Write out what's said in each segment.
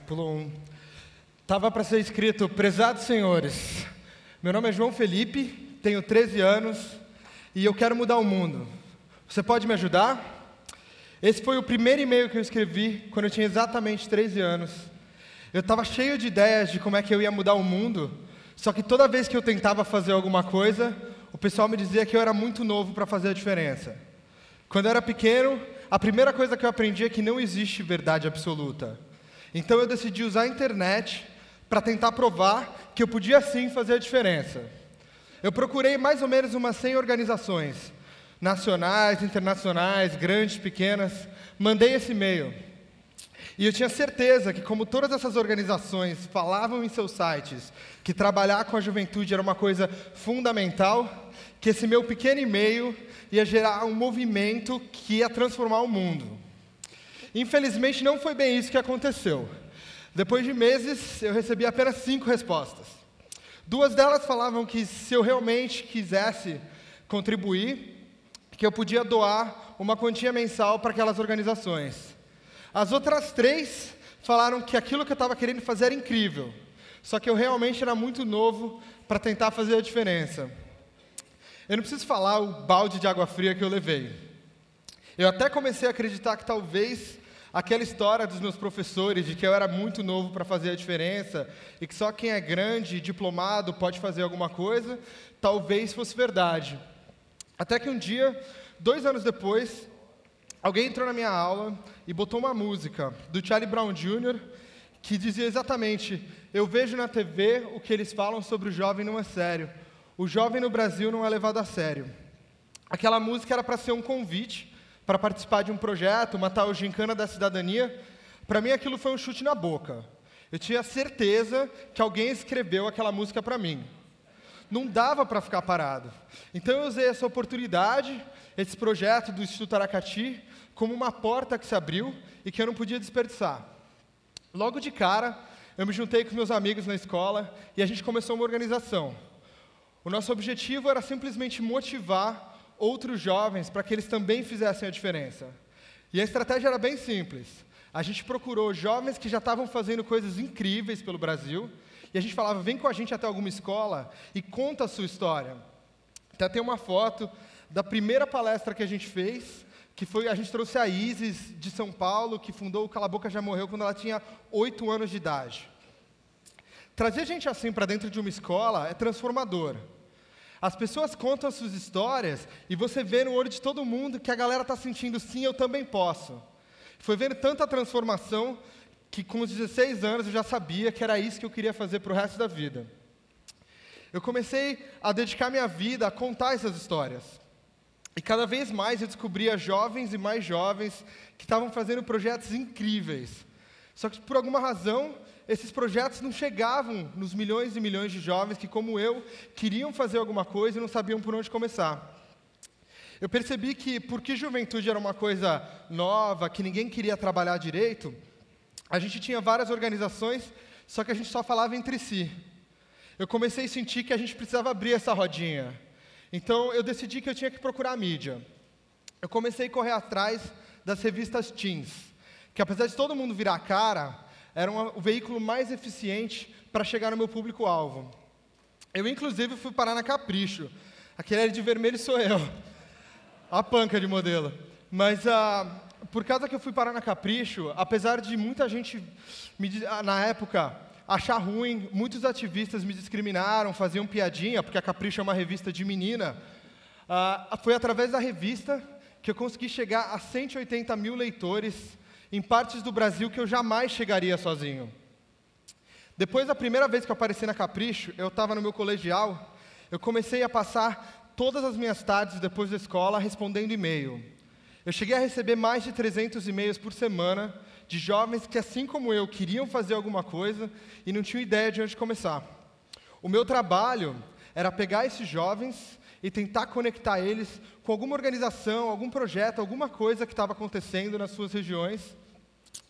Pulou um. Tava para ser escrito: prezados senhores, meu nome é João Felipe, tenho 13 anos e eu quero mudar o mundo. Você pode me ajudar? Esse foi o primeiro e-mail que eu escrevi quando eu tinha exatamente 13 anos. Eu estava cheio de ideias de como é que eu ia mudar o mundo, só que toda vez que eu tentava fazer alguma coisa, o pessoal me dizia que eu era muito novo para fazer a diferença. Quando eu era pequeno, a primeira coisa que eu aprendi é que não existe verdade absoluta. Então eu decidi usar a internet para tentar provar que eu podia sim fazer a diferença. Eu procurei mais ou menos umas 100 organizações, nacionais, internacionais, grandes, pequenas, mandei esse e-mail. E eu tinha certeza que, como todas essas organizações falavam em seus sites que trabalhar com a juventude era uma coisa fundamental, que esse meu pequeno e-mail ia gerar um movimento que ia transformar o mundo. Infelizmente, não foi bem isso que aconteceu. Depois de meses, eu recebi apenas 5 respostas. 2 delas falavam que, se eu realmente quisesse contribuir, que eu podia doar uma quantia mensal para aquelas organizações. As outras 3 falaram que aquilo que eu estava querendo fazer era incrível, só que eu realmente era muito novo para tentar fazer a diferença. Eu não preciso falar o balde de água fria que eu levei. Eu até comecei a acreditar que talvez aquela história dos meus professores de que eu era muito novo para fazer a diferença e que só quem é grande e diplomado pode fazer alguma coisa, talvez fosse verdade. Até que um dia, 2 anos depois, alguém entrou na minha aula e botou uma música do Charlie Brown Jr. que dizia exatamente: eu vejo na TV o que eles falam sobre o jovem não é sério. O jovem no Brasil não é levado a sério. Aquela música era para ser um convite para participar de um projeto, uma tal gincana da cidadania. Para mim aquilo foi um chute na boca. Eu tinha certeza que alguém escreveu aquela música para mim. Não dava para ficar parado. Então eu usei essa oportunidade, esse projeto do Instituto Aracati, como uma porta que se abriu e que eu não podia desperdiçar. Logo de cara, eu me juntei com meus amigos na escola e a gente começou uma organização. O nosso objetivo era simplesmente motivar outros jovens para que eles também fizessem a diferença. E a estratégia era bem simples. A gente procurou jovens que já estavam fazendo coisas incríveis pelo Brasil e a gente falava: vem com a gente até alguma escola e conta a sua história. Até tem uma foto da primeira palestra que a gente fez, que foi, a gente trouxe a Isis de São Paulo, que fundou o Cala a Boca Já Morreu quando ela tinha 8 anos de idade. Trazer gente assim para dentro de uma escola é transformador. As pessoas contam as suas histórias e você vê no olho de todo mundo que a galera está sentindo: sim, eu também posso. Foi vendo tanta transformação que com os 16 anos eu já sabia que era isso que eu queria fazer para o resto da vida. Eu comecei a dedicar minha vida a contar essas histórias. E cada vez mais eu descobria jovens e mais jovens que estavam fazendo projetos incríveis. Só que, por alguma razão, esses projetos não chegavam nos milhões e milhões de jovens que, como eu, queriam fazer alguma coisa e não sabiam por onde começar. Eu percebi que, porque juventude era uma coisa nova, que ninguém queria trabalhar direito, a gente tinha várias organizações, só que a gente só falava entre si. Eu comecei a sentir que a gente precisava abrir essa rodinha. Então, eu decidi que eu tinha que procurar a mídia. Eu comecei a correr atrás das revistas teens, que, apesar de todo mundo virar a cara, era o veículo mais eficiente para chegar no meu público-alvo. Eu, inclusive, fui parar na Capricho. Aquele ali de vermelho sou eu. A panca de modelo. Mas, por causa que eu fui parar na Capricho, apesar de muita gente, na época, achar ruim, muitos ativistas me discriminaram, faziam piadinha, porque a Capricho é uma revista de menina. Foi através da revista que eu consegui chegar a 180 mil leitores em partes do Brasil que eu jamais chegaria sozinho. Depois da primeira vez que eu apareci na Capricho, eu estava no meu colegial, eu comecei a passar todas as minhas tardes depois da escola respondendo e-mail. Eu cheguei a receber mais de 300 e-mails por semana de jovens que, assim como eu, queriam fazer alguma coisa e não tinham ideia de onde começar. O meu trabalho era pegar esses jovens e tentar conectar eles com alguma organização, algum projeto, alguma coisa que estava acontecendo nas suas regiões.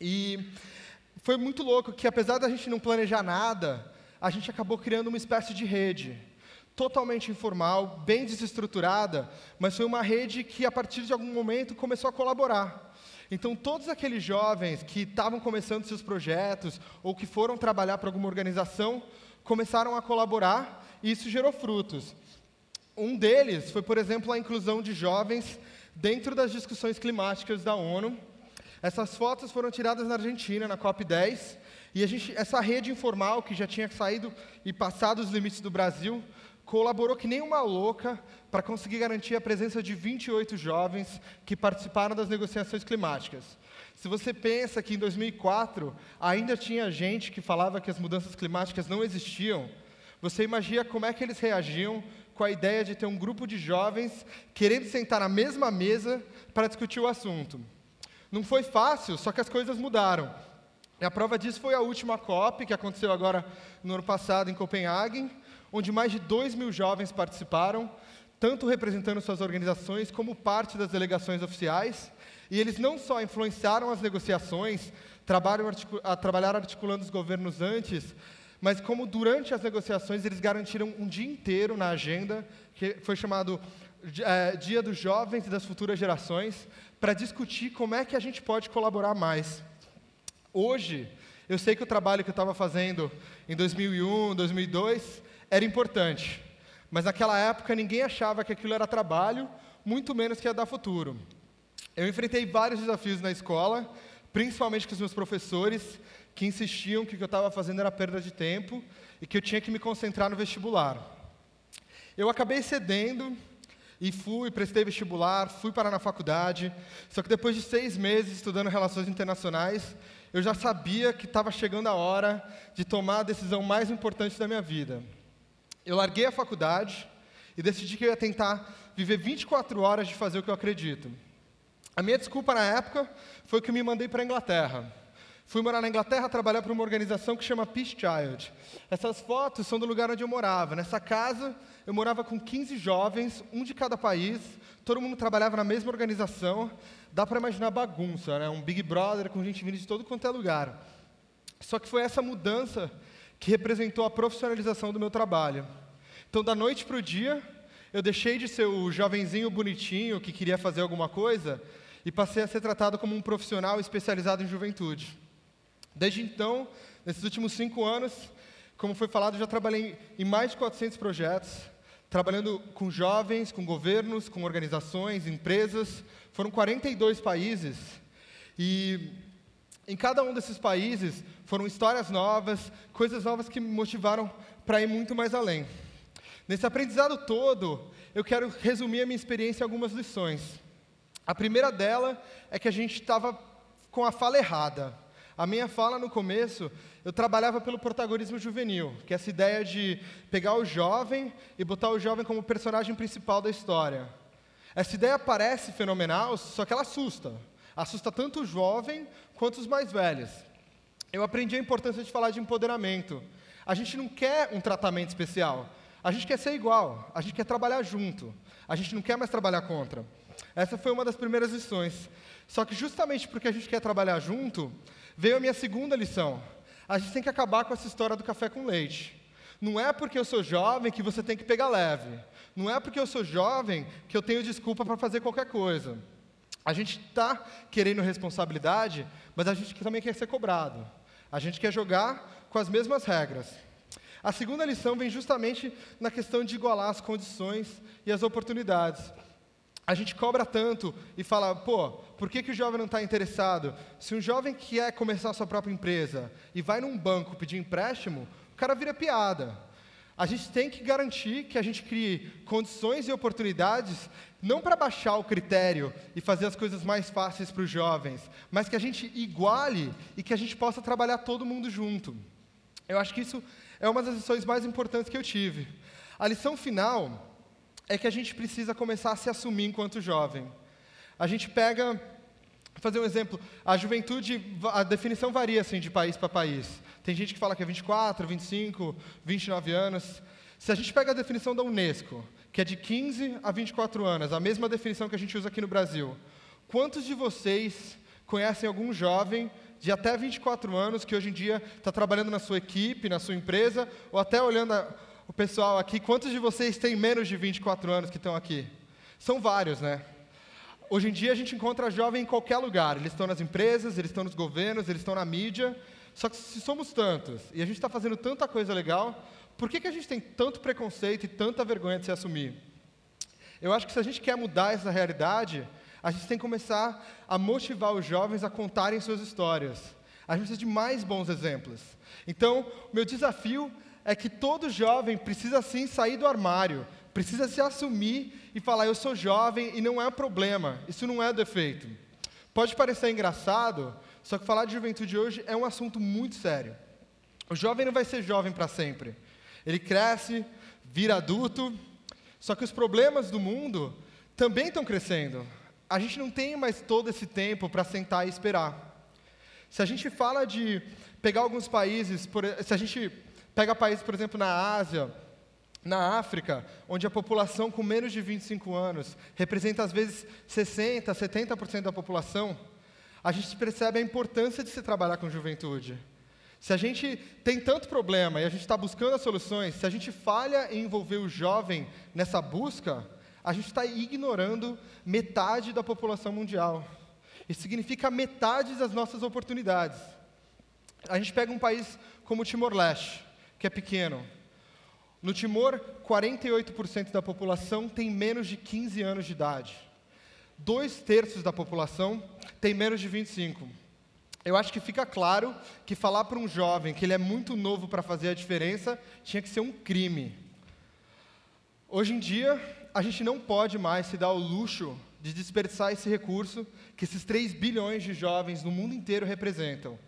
E foi muito louco que, apesar da gente não planejar nada, a gente acabou criando uma espécie de rede. totalmente informal, bem desestruturada, mas foi uma rede que, a partir de algum momento, começou a colaborar. Então, todos aqueles jovens que estavam começando seus projetos ou que foram trabalhar para alguma organização, começaram a colaborar e isso gerou frutos. Um deles foi, por exemplo, a inclusão de jovens dentro das discussões climáticas da ONU. Essas fotos foram tiradas na Argentina, na COP10, e essa rede informal, que já tinha saído e passado os limites do Brasil, colaborou que nem uma louca para conseguir garantir a presença de 28 jovens que participaram das negociações climáticas. Se você pensa que em 2004 ainda tinha gente que falava que as mudanças climáticas não existiam, você imagina como é que eles reagiam com a ideia de ter um grupo de jovens querendo sentar na mesma mesa para discutir o assunto. Não foi fácil, só que as coisas mudaram. E a prova disso foi a última COP, que aconteceu agora no ano passado em Copenhague, onde mais de 2.000 jovens participaram, tanto representando suas organizações como parte das delegações oficiais. E eles não só influenciaram as negociações, trabalharam articulando os governos antes, mas como durante as negociações eles garantiram um dia inteiro na agenda, que foi chamado Dia dos Jovens e das Futuras Gerações, para discutir como é que a gente pode colaborar mais. Hoje, eu sei que o trabalho que eu estava fazendo em 2001, 2002, era importante, mas naquela época ninguém achava que aquilo era trabalho, muito menos que ia dar futuro. Eu enfrentei vários desafios na escola, principalmente com os meus professores, que insistiam que o que eu estava fazendo era perda de tempo e que eu tinha que me concentrar no vestibular. Eu acabei cedendo e prestei vestibular, fui parar na faculdade, só que depois de 6 meses estudando relações internacionais, eu já sabia que estava chegando a hora de tomar a decisão mais importante da minha vida. Eu larguei a faculdade e decidi que eu ia tentar viver 24 horas de fazer o que eu acredito. A minha desculpa na época foi que eu me mandei para a Inglaterra. Fui morar na Inglaterra, trabalhar para uma organização que chama Peace Child. Essas fotos são do lugar onde eu morava. Nessa casa, eu morava com 15 jovens, um de cada país, todo mundo trabalhava na mesma organização. Dá para imaginar bagunça, né? Um Big Brother com gente vindo de todo quanto é lugar. Só que foi essa mudança que representou a profissionalização do meu trabalho. Então, da noite para o dia, eu deixei de ser o jovenzinho bonitinho que queria fazer alguma coisa e passei a ser tratado como um profissional especializado em juventude. Desde então, nesses últimos 5 anos, como foi falado, já trabalhei em mais de 400 projetos, trabalhando com jovens, com governos, com organizações, empresas. Foram 42 países e em cada um desses países foram histórias novas, coisas novas que me motivaram para ir muito mais além. Nesse aprendizado todo, eu quero resumir a minha experiência em algumas lições. A primeira dela é que a gente estava com a fala errada. A minha fala no começo, eu trabalhava pelo protagonismo juvenil, que é essa ideia de pegar o jovem e botar o jovem como personagem principal da história. Essa ideia parece fenomenal, só que ela assusta. Assusta tanto o jovem quanto os mais velhos. Eu aprendi a importância de falar de empoderamento. A gente não quer um tratamento especial. A gente quer ser igual. A gente quer trabalhar junto. A gente não quer mais trabalhar contra. Essa foi uma das primeiras lições. Só que justamente porque a gente quer trabalhar junto, veio a minha segunda lição. A gente tem que acabar com essa história do café com leite. Não é porque eu sou jovem que você tem que pegar leve. Não é porque eu sou jovem que eu tenho desculpa para fazer qualquer coisa. A gente está querendo responsabilidade, mas a gente também quer ser cobrado. A gente quer jogar com as mesmas regras. A segunda lição vem justamente na questão de igualar as condições e as oportunidades. A gente cobra tanto e fala, pô, por que o jovem não está interessado? Se um jovem quer começar a sua própria empresa e vai num banco pedir empréstimo, o cara vira piada. A gente tem que garantir que a gente crie condições e oportunidades, não para baixar o critério e fazer as coisas mais fáceis para os jovens, mas que a gente iguale e que a gente possa trabalhar todo mundo junto. Eu acho que isso é uma das lições mais importantes que eu tive. A lição final é que a gente precisa começar a se assumir enquanto jovem. A gente pega, vou fazer um exemplo, a juventude, a definição varia assim, de país para país. Tem gente que fala que é 24, 25, 29 anos. Se a gente pega a definição da Unesco, que é de 15 a 24 anos, a mesma definição que a gente usa aqui no Brasil, quantos de vocês conhecem algum jovem de até 24 anos que hoje em dia está trabalhando na sua equipe, na sua empresa, ou até olhando o pessoal aqui, quantos de vocês têm menos de 24 anos que estão aqui? São vários, né? Hoje em dia a gente encontra jovem em qualquer lugar. Eles estão nas empresas, eles estão nos governos, eles estão na mídia. Só que se somos tantos, e a gente está fazendo tanta coisa legal, por que a gente tem tanto preconceito e tanta vergonha de se assumir? Eu acho que se a gente quer mudar essa realidade, a gente tem que começar a motivar os jovens a contarem suas histórias. A gente precisa de mais bons exemplos. Então, o meu desafio é que todo jovem precisa sim sair do armário, precisa se assumir e falar, eu sou jovem e não é um problema, isso não é defeito. Pode parecer engraçado, só que falar de juventude hoje é um assunto muito sério. O jovem não vai ser jovem para sempre. Ele cresce, vira adulto, só que os problemas do mundo também estão crescendo. A gente não tem mais todo esse tempo para sentar e esperar. Se a gente fala de pegar alguns países, se a gente pega países, por exemplo, na Ásia, na África, onde a população com menos de 25 anos representa, às vezes, 60%, 70% da população, a gente percebe a importância de se trabalhar com juventude. Se a gente tem tanto problema e a gente está buscando as soluções, se a gente falha em envolver o jovem nessa busca, a gente está ignorando metade da população mundial. Isso significa metade das nossas oportunidades. A gente pega um país como o Timor-Leste, que é pequeno. No Timor, 48% da população tem menos de 15 anos de idade. 2/3 da população tem menos de 25. Eu acho que fica claro que falar para um jovem que ele é muito novo para fazer a diferença tinha que ser um crime. Hoje em dia, a gente não pode mais se dar o luxo de desperdiçar esse recurso que esses 3 bilhões de jovens no mundo inteiro representam.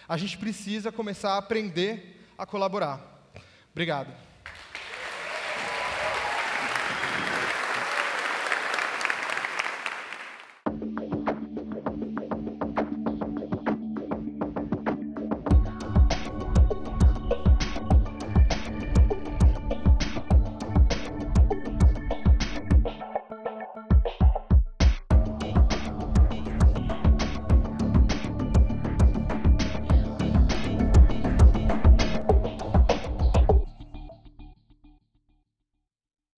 A gente precisa começar a aprender a colaborar. Obrigado.